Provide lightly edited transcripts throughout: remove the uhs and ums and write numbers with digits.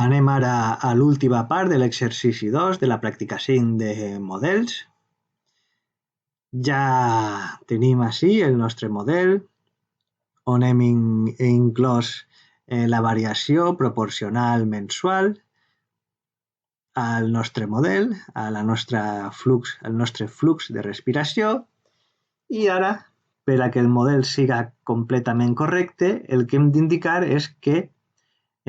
Anem ara a l'última part de l'exercici 2 de la pràctica 5 de models. Ja tenim ací el nostre model, on hem inclòs la variació proporcional mensual al nostre model, al nostre flux de respiració, i ara, per a que el model siga completament correcte, el que hem d'indicar és que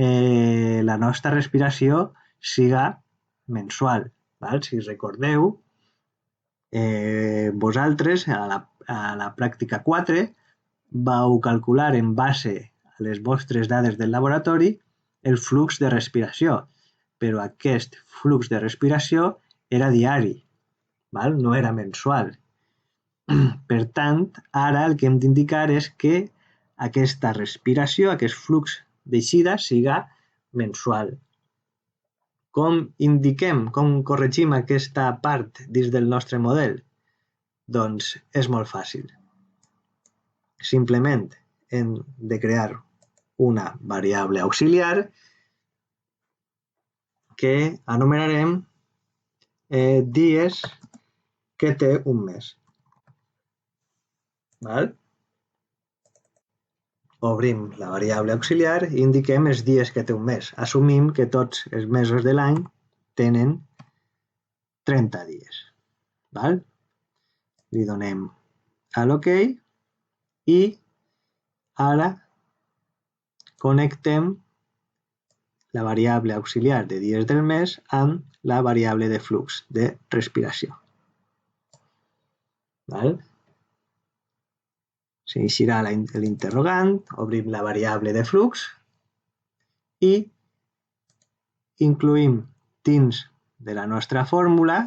la nostra respiració siga mensual. Val? Si recordeu, vosaltres a la pràctica 4 vau calcular en base a les vostres dades del laboratori el flux de respiració, però aquest flux de respiració era diari, val? No era mensual. Per tant, ara el que hem d'indicar és que aquesta respiració, aquest flux d'eixida, siga mensual. Com indiquem, com corregim aquesta part dins del nostre model? Doncs és molt fàcil. Simplement hem de crear una variable auxiliar que anomenarem dies que té un mes. Val? Obrim la variable auxiliar i indiquem els dies que té un mes. Assumim que tots els mesos de l'any tenen 30 dies. Val? Li donem a l'OK i ara connectem la variable auxiliar de dies del mes amb la variable de flux de respiració. Val? S'eixirà l'interrogant, obrim la variable de flux i incluïm dins de la nostra fórmula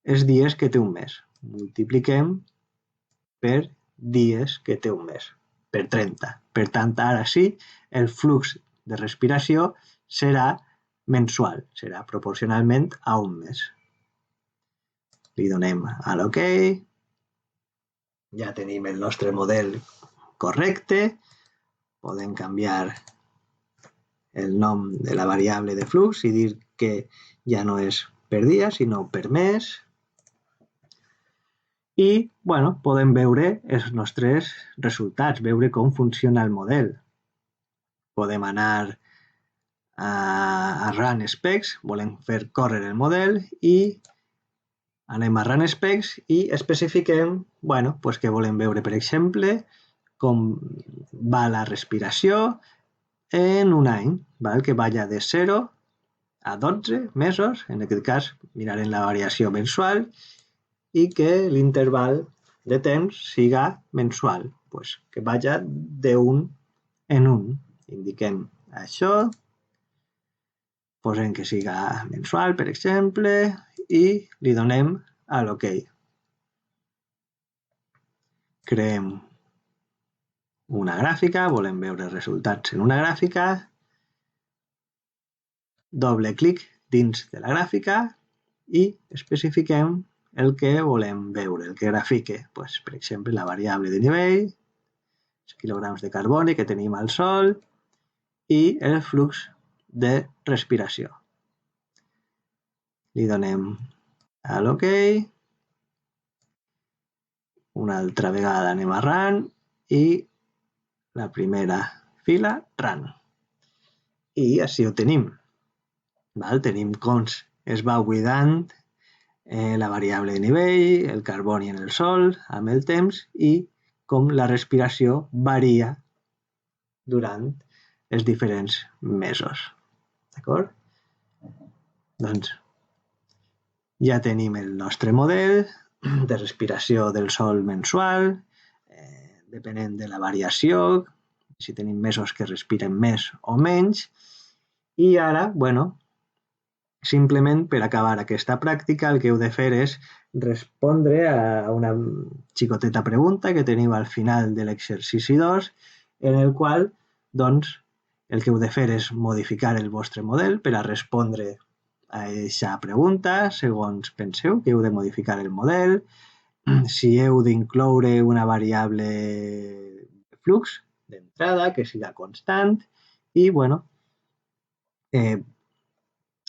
els dies que té un mes. Multipliquem per dies que té un mes, per 30. Per tant, ara sí, el flux de respiració serà mensual, serà proporcionalment a un mes. Li donem a l'OK. Ja tenim el nostre model correcte. Podem canviar el nom de la variable de flux i dir que ja no és per dia, sinó per mes. I, podem veure els nostres resultats, veure com funciona el model. Podem anar a Run Specs, volem fer córrer el model i anem a Run Specs i especifiquem que volem veure, per exemple, com va la respiració en un any, que vaya de 0 a 12 mesos, en aquest cas mirarem la variació mensual i que l'interval de temps siga mensual, que vaya d'un en un. Indiquem això, posem que siga mensual, per exemple, i li donem a l'OK. Creem una gràfica, volem veure els resultats en una gràfica, doble clic dins de la gràfica i especifiquem el que volem veure, el que grafique. Per exemple, la variable de nivell, els quilograms de carboni que tenim al sol i el flux de respiració. Li donem a l'OK. Una altra vegada anem a Run i la primera fila, Run. I així ho tenim. Tenim com es va buidant la variable de nivell, el carboni en el sol, amb el temps, i com la respiració varia durant els diferents mesos. D'acord? Doncs ja tenim el nostre model de respiració del sol mensual, depenent de la variació, si tenim mesos que respiren més o menys, i ara, simplement per acabar aquesta pràctica el que heu de fer és respondre a una xicoteta pregunta que teniu al final de l'exercici 2, en el qual, el que heu de fer és modificar el vostre model per a respondre a aquesta pregunta, segons penseu que heu de modificar el model, si heu d'incloure una variable de flux d'entrada que siga constant i,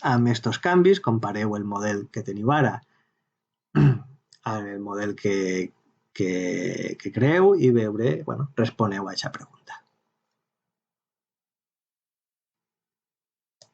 Amb estos canvis, compareu el model que teniu ara amb el model que creeu i veure, bueno, responeu a aquesta pregunta.